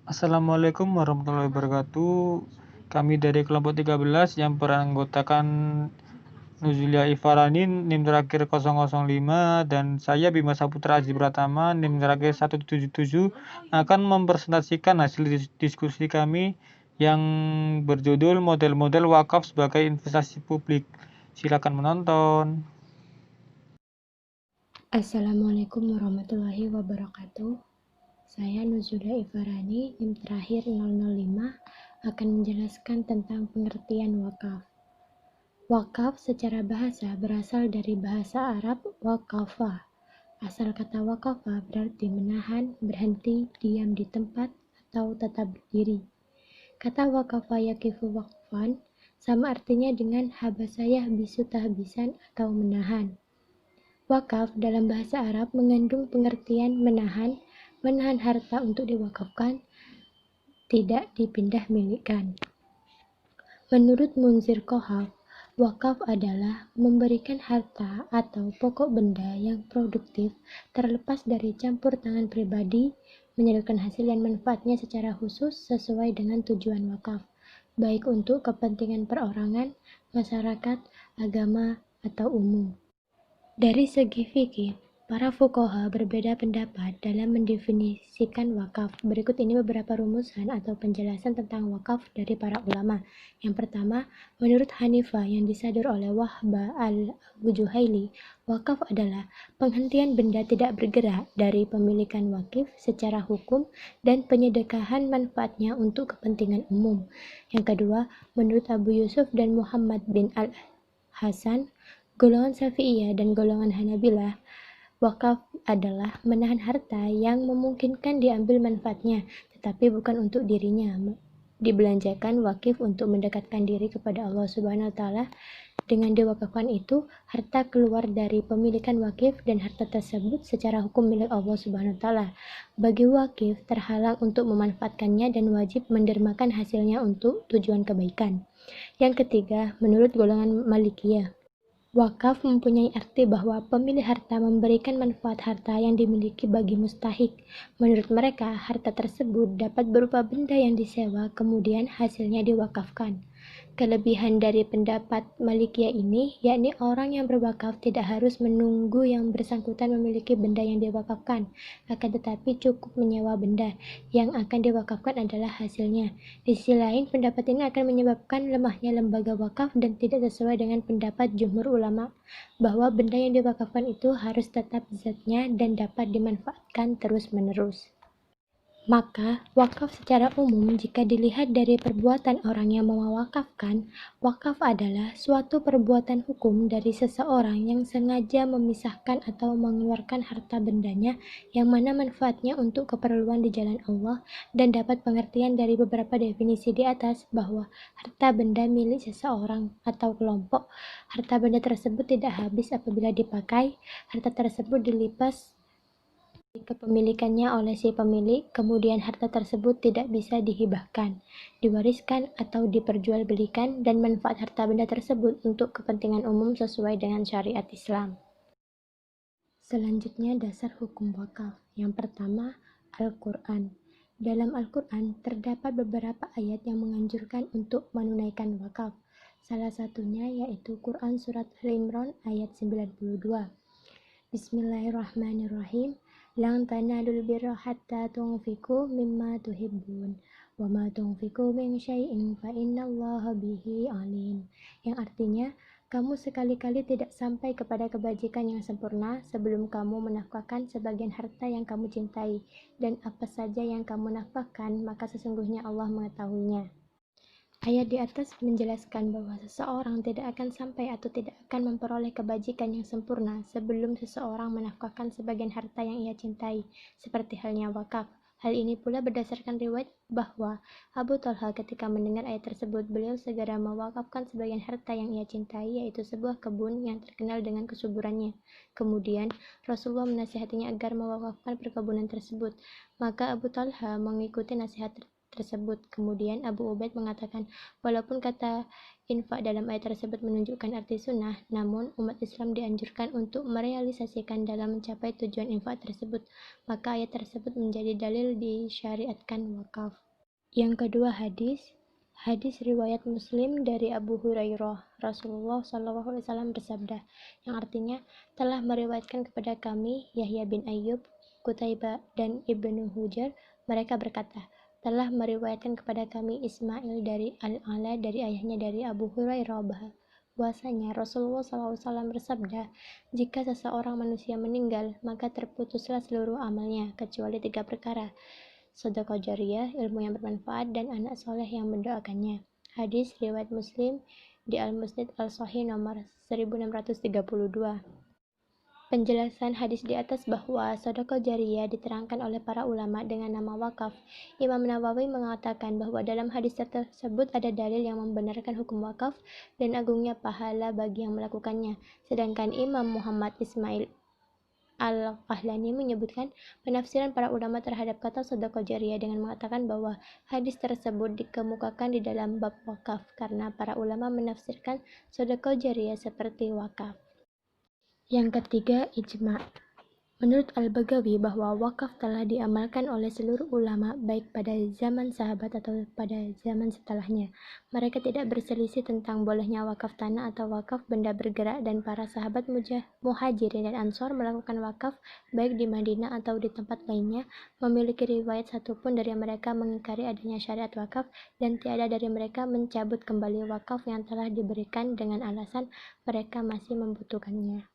Assalamualaikum warahmatullahi wabarakatuh. Kami dari kelompok 13 yang beranggotakan Nuzulia Ifarani NIM terakhir 005 dan saya Bima Saputra Aji Pratama NIM terakhir 177 akan mempresentasikan hasil diskusi kami yang berjudul model-model wakaf sebagai investasi publik. Silakan menonton. Assalamualaikum warahmatullahi wabarakatuh. Saya Nuzulia Ifarani, NIM terakhir 005, akan menjelaskan tentang pengertian wakaf. Wakaf secara bahasa berasal dari bahasa Arab waqafa. Asal kata waqafa berarti menahan, berhenti, diam di tempat, atau tetap berdiri. Kata waqafa yakifu waqfan sama artinya dengan habasa yahbisu tahbisan atau menahan. Wakaf dalam bahasa Arab mengandung pengertian menahan harta untuk diwakafkan, tidak dipindah milikkan. Menurut Munzir Kohaf, wakaf adalah memberikan harta atau pokok benda yang produktif terlepas dari campur tangan pribadi, menyalurkan hasil dan manfaatnya secara khusus sesuai dengan tujuan wakaf, baik untuk kepentingan perorangan, masyarakat, agama, atau umum. Dari segi fikih, para fuqaha berbeda pendapat dalam mendefinisikan wakaf. Berikut ini beberapa rumusan atau penjelasan tentang wakaf dari para ulama. Yang pertama, menurut Hanifah yang disadur oleh Wahba al-Abu Juhaili, wakaf adalah penghentian benda tidak bergerak dari pemilikan wakif secara hukum dan penyedekahan manfaatnya untuk kepentingan umum. Yang kedua, menurut Abu Yusuf dan Muhammad bin al-Hasan, golongan Syafi'iyah dan golongan Hanabilah, wakaf adalah menahan harta yang memungkinkan diambil manfaatnya, tetapi bukan untuk dirinya. Dibelanjakan wakif untuk mendekatkan diri kepada Allah Subhanahu wa taala. Dengan diwakafkan itu, harta keluar dari pemilikan wakif dan harta tersebut secara hukum milik Allah Subhanahu wa taala. Bagi wakif terhalang untuk memanfaatkannya dan wajib mendermakan hasilnya untuk tujuan kebaikan. Yang ketiga, menurut golongan Malikiyah, wakaf mempunyai arti bahwa pemilik harta memberikan manfaat harta yang dimiliki bagi mustahik. Menurut mereka, harta tersebut dapat berupa benda yang disewa, kemudian hasilnya diwakafkan. Kelebihan dari pendapat Malikiyah ini, yakni orang yang berwakaf tidak harus menunggu yang bersangkutan memiliki benda yang diwakafkan, akan tetapi cukup menyewa benda. Yang akan diwakafkan adalah hasilnya. Di sisi lain, pendapat ini akan menyebabkan lemahnya lembaga wakaf dan tidak sesuai dengan pendapat jumhur ulama bahwa benda yang diwakafkan itu harus tetap zatnya dan dapat dimanfaatkan terus-menerus. Maka, wakaf secara umum jika dilihat dari perbuatan orang yang mewakafkan, wakaf adalah suatu perbuatan hukum dari seseorang yang sengaja memisahkan atau mengeluarkan harta bendanya yang mana manfaatnya untuk keperluan di jalan Allah, dan dapat pengertian dari beberapa definisi di atas bahwa harta benda milik seseorang atau kelompok, harta benda tersebut tidak habis apabila dipakai, harta tersebut dilipas kepemilikannya oleh si pemilik, kemudian harta tersebut tidak bisa dihibahkan, diwariskan, atau diperjualbelikan, dan manfaat harta benda tersebut untuk kepentingan umum sesuai dengan syariat Islam. Selanjutnya, dasar hukum wakaf. Yang pertama, Al-Quran. Dalam Al-Quran terdapat beberapa ayat yang menganjurkan untuk menunaikan wakaf. Salah satunya yaitu Quran Surat Al-Imran ayat 92. Bismillahirrahmanirrahim. Lan tanalul birra hatta tunfiqu mimma tuhibbun wa ma tunfiqu min syai'in fa innallaha bihi alim. Yang artinya, kamu sekali-kali tidak sampai kepada kebajikan yang sempurna sebelum kamu menafkahkan sebagian harta yang kamu cintai, dan apa saja yang kamu nafkahkan, maka sesungguhnya Allah mengetahuinya. Ayat di atas menjelaskan bahwa seseorang tidak akan sampai atau tidak akan memperoleh kebajikan yang sempurna sebelum seseorang menafkahkan sebagian harta yang ia cintai, seperti halnya wakaf. Hal ini pula berdasarkan riwayat bahwa Abu Talha ketika mendengar ayat tersebut, beliau segera mewakafkan sebagian harta yang ia cintai, yaitu sebuah kebun yang terkenal dengan kesuburannya. Kemudian Rasulullah menasihatinya agar mewakafkan perkebunan tersebut. Maka Abu Talha mengikuti nasihat tersebut. Kemudian Abu Ubaid mengatakan, walaupun kata infak dalam ayat tersebut menunjukkan arti sunnah, namun umat Islam dianjurkan untuk merealisasikan dalam mencapai tujuan infak tersebut, maka ayat tersebut menjadi dalil disyariatkan wakaf. Yang kedua, hadis riwayat Muslim dari Abu Hurairah, Rasulullah SAW bersabda, yang artinya telah meriwayatkan kepada kami Yahya bin Ayyub, Qutaibah dan Ibnu Hujar, mereka berkata, telah meriwayatkan kepada kami Ismail dari Al-Ala dari ayahnya dari Abu Hurairah bahwasanya Rasulullah SAW bersabda, jika seseorang manusia meninggal, maka terputuslah seluruh amalnya, kecuali 3 perkara, sedekah jariyah, ilmu yang bermanfaat, dan anak soleh yang mendoakannya. Hadis riwayat Muslim di Al-Musnad Al-Sahih nomor 1632. Penjelasan hadis di atas bahwa sedekah jariyah diterangkan oleh para ulama dengan nama wakaf. Imam Nawawi mengatakan bahwa dalam hadis tersebut ada dalil yang membenarkan hukum wakaf dan agungnya pahala bagi yang melakukannya. Sedangkan Imam Muhammad Ismail Al-Qahlani menyebutkan penafsiran para ulama terhadap kata sedekah jariyah dengan mengatakan bahwa hadis tersebut dikemukakan di dalam bab wakaf karena para ulama menafsirkan sedekah jariyah seperti wakaf. Yang ketiga, ijma'. Menurut Al-Baghawi bahwa wakaf telah diamalkan oleh seluruh ulama baik pada zaman sahabat atau pada zaman setelahnya. Mereka tidak berselisih tentang bolehnya wakaf tanah atau wakaf benda bergerak, dan para sahabat muhajirin dan ansor melakukan wakaf baik di Madinah atau di tempat lainnya. Memiliki riwayat satupun dari mereka mengingkari adanya syariat wakaf, dan tiada dari mereka mencabut kembali wakaf yang telah diberikan dengan alasan mereka masih membutuhkannya.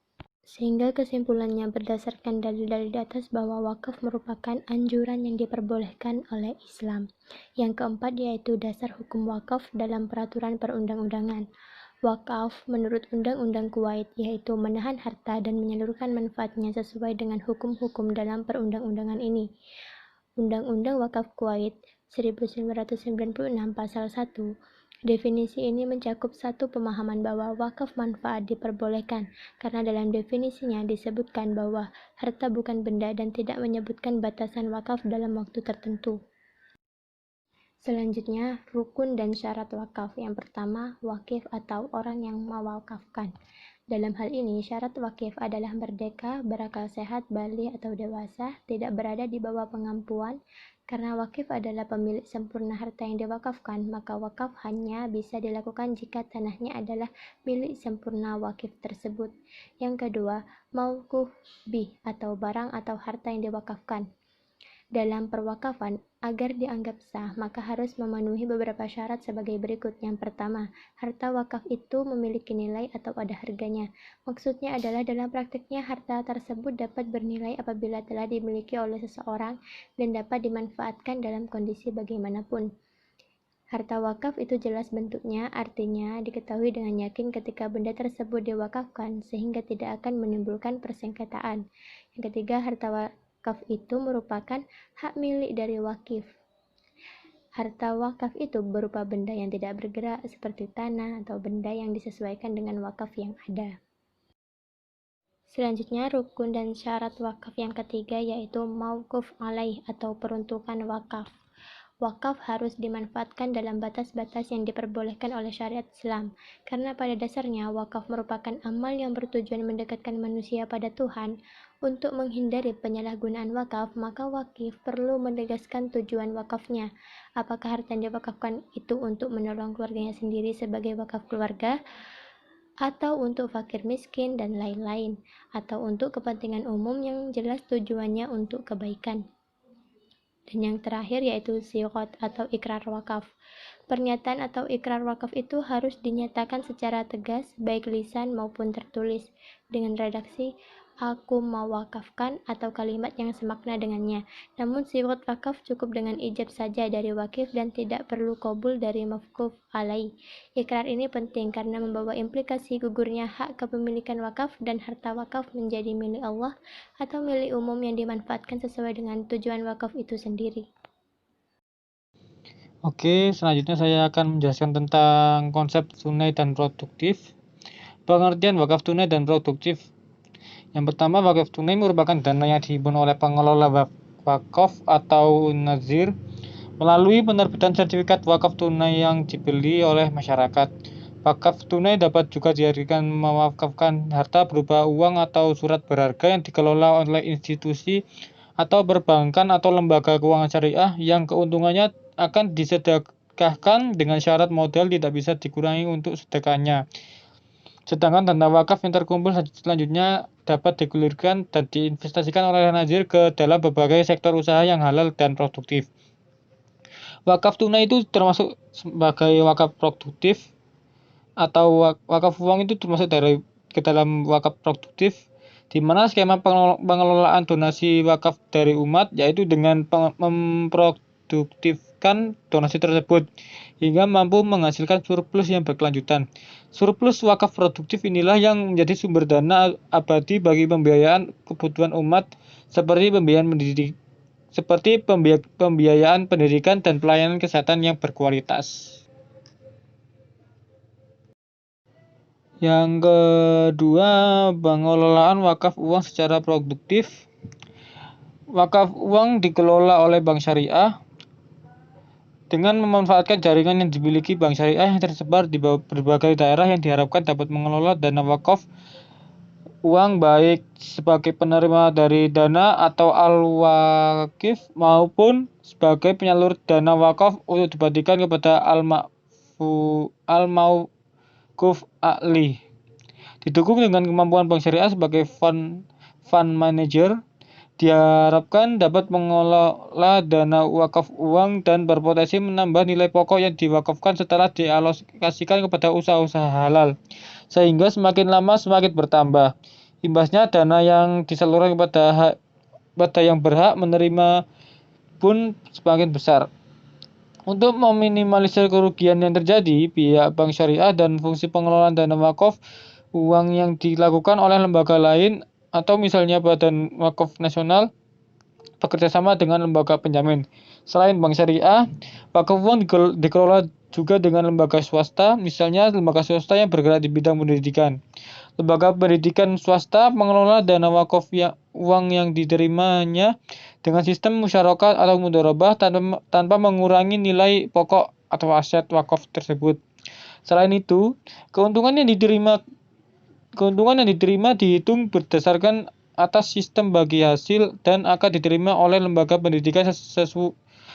Sehingga kesimpulannya berdasarkan dalil-dalil di atas bahwa wakaf merupakan anjuran yang diperbolehkan oleh Islam. Yang keempat yaitu dasar hukum wakaf dalam peraturan perundang-undangan. Wakaf menurut Undang-Undang Kuwait yaitu menahan harta dan menyalurkan manfaatnya sesuai dengan hukum-hukum dalam perundang-undangan ini. Undang-Undang Wakaf Kuwait 1996 Pasal 1. Definisi ini mencakup satu pemahaman bahwa wakaf manfaat diperbolehkan karena dalam definisinya disebutkan bahwa harta bukan benda dan tidak menyebutkan batasan wakaf dalam waktu tertentu. Selanjutnya, rukun dan syarat wakaf. Yang pertama, wakif atau orang yang mewakafkan. Dalam hal ini, syarat wakif adalah merdeka, berakal sehat, baligh atau dewasa, tidak berada di bawah pengampuan. Karena wakif adalah pemilik sempurna harta yang diwakafkan, maka wakaf hanya bisa dilakukan jika tanahnya adalah milik sempurna wakif tersebut. Yang kedua, mauquf bih atau barang atau harta yang diwakafkan. Dalam perwakafan, agar dianggap sah, maka harus memenuhi beberapa syarat sebagai berikut. Yang pertama, harta wakaf itu memiliki nilai atau ada harganya. Maksudnya adalah dalam praktiknya harta tersebut dapat bernilai apabila telah dimiliki oleh seseorang dan dapat dimanfaatkan dalam kondisi bagaimanapun. Harta wakaf itu jelas bentuknya, artinya diketahui dengan yakin ketika benda tersebut diwakafkan sehingga tidak akan menimbulkan persengketaan. Yang ketiga, harta wakaf itu merupakan hak milik dari wakif. Harta wakaf itu berupa benda yang tidak bergerak seperti tanah atau benda yang disesuaikan dengan wakaf yang ada. Selanjutnya, rukun dan syarat wakaf yang ketiga yaitu mauquf alaih atau peruntukan wakaf. Wakaf harus dimanfaatkan dalam batas-batas yang diperbolehkan oleh syariat Islam, karena pada dasarnya wakaf merupakan amal yang bertujuan mendekatkan manusia pada Tuhan. Untuk menghindari penyalahgunaan wakaf, maka wakif perlu menegaskan tujuan wakafnya. Apakah harta yang diwakafkan itu untuk menolong keluarganya sendiri sebagai wakaf keluarga, atau untuk fakir miskin dan lain-lain, atau untuk kepentingan umum yang jelas tujuannya untuk kebaikan. Dan yang terakhir yaitu siqat atau ikrar wakaf. Pernyataan atau ikrar wakaf itu harus dinyatakan secara tegas, baik lisan maupun tertulis, dengan redaksi aku mewakafkan atau kalimat yang semakna dengannya. Namun siqat wakaf cukup dengan ijab saja dari wakif dan tidak perlu qabul dari mafquf alaih. Ikrar ini penting karena membawa implikasi gugurnya hak kepemilikan wakaf dan harta wakaf menjadi milik Allah atau milik umum yang dimanfaatkan sesuai dengan tujuan wakaf itu sendiri. Oke, selanjutnya saya akan menjelaskan tentang konsep tunai dan produktif. Pengertian wakaf tunai dan produktif. Yang pertama, wakaf tunai merupakan dana yang dihimpun oleh pengelola wakaf atau nazir melalui penerbitan sertifikat wakaf tunai yang dibeli oleh masyarakat. Wakaf tunai dapat juga dijadikan mewakafkan harta berupa uang atau surat berharga yang dikelola oleh institusi atau perbankan atau lembaga keuangan syariah yang keuntungannya akan disedekahkan dengan syarat modal tidak bisa dikurangi untuk sedekahnya. Sedangkan dana wakaf yang terkumpul selanjutnya dapat digulirkan dan diinvestasikan oleh Nazir ke dalam berbagai sektor usaha yang halal dan produktif. Wakaf tunai itu termasuk sebagai wakaf produktif atau wakaf uang itu termasuk ke dalam wakaf produktif, di mana skema pengelolaan donasi wakaf dari umat yaitu dengan memproduktifkan donasi tersebut hingga mampu menghasilkan surplus yang berkelanjutan. Surplus wakaf produktif inilah yang menjadi sumber dana abadi bagi pembiayaan kebutuhan umat seperti pembiayaan pendidikan dan pelayanan kesehatan yang berkualitas. Yang kedua, pengelolaan wakaf uang secara produktif. Wakaf uang dikelola oleh bank syariah dengan memanfaatkan jaringan yang dimiliki bank syariah yang tersebar di berbagai daerah yang diharapkan dapat mengelola dana wakaf uang baik sebagai penerima dari dana atau al-wakif maupun sebagai penyalur dana wakaf untuk dibagikan kepada al-mauquf alih. Didukung dengan kemampuan bank syariah sebagai fund manager, diharapkan dapat mengelola dana wakaf uang dan berpotensi menambah nilai pokok yang diwakafkan setelah dialokasikan kepada usaha-usaha halal, sehingga semakin lama semakin bertambah. Imbasnya dana yang disalurkan kepada yang berhak menerima pun semakin besar. Untuk meminimalisir kerugian yang terjadi, pihak bank syariah dan fungsi pengelolaan dana wakaf uang yang dilakukan oleh lembaga lain atau misalnya Badan Wakaf Nasional bekerjasama dengan lembaga penjamin. Selain bank syariah, wakaf uang dikelola juga dengan lembaga swasta, misalnya lembaga swasta yang bergerak di bidang pendidikan. Lembaga pendidikan swasta mengelola dana wakaf uang yang diterimanya dengan sistem musyarakah atau mudharabah tanpa mengurangi nilai pokok atau aset wakaf tersebut. Selain itu, keuntungan yang diterima dihitung berdasarkan atas sistem bagi hasil dan akan diterima oleh lembaga pendidikan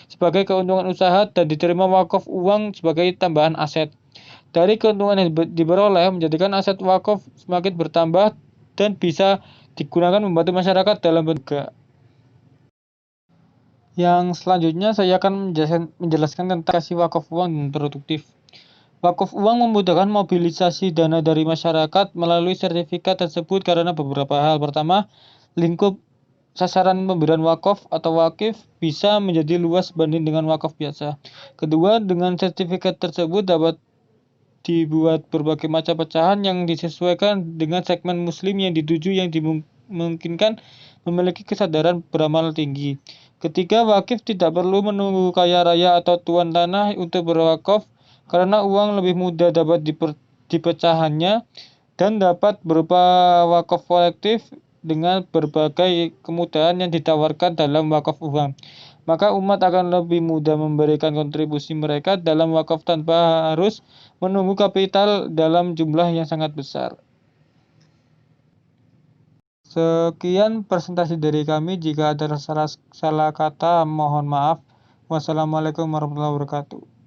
sebagai keuntungan usaha dan diterima wakaf uang sebagai tambahan aset. Dari keuntungan yang diperoleh menjadikan aset wakaf semakin bertambah dan bisa digunakan membantu masyarakat dalam bentuk. Yang selanjutnya saya akan menjelaskan tentang kasih wakaf uang dan produktif. Wakaf uang memudahkan mobilisasi dana dari masyarakat melalui sertifikat tersebut karena beberapa hal. Pertama, lingkup sasaran pemberian wakaf atau wakif bisa menjadi luas sebanding dengan wakaf biasa. Kedua, dengan sertifikat tersebut dapat dibuat berbagai macam pecahan yang disesuaikan dengan segmen muslim yang dituju yang dimungkinkan memiliki kesadaran beramal tinggi. Ketiga, wakif tidak perlu menunggu kaya raya atau tuan tanah untuk berwakaf karena uang lebih mudah dapat dipecahannya dan dapat berupa wakaf kolektif dengan berbagai kemudahan yang ditawarkan dalam wakaf uang. Maka umat akan lebih mudah memberikan kontribusi mereka dalam wakaf tanpa harus menunggu kapital dalam jumlah yang sangat besar. Sekian presentasi dari kami. Jika ada salah kata, mohon maaf. Wassalamualaikum warahmatullahi wabarakatuh.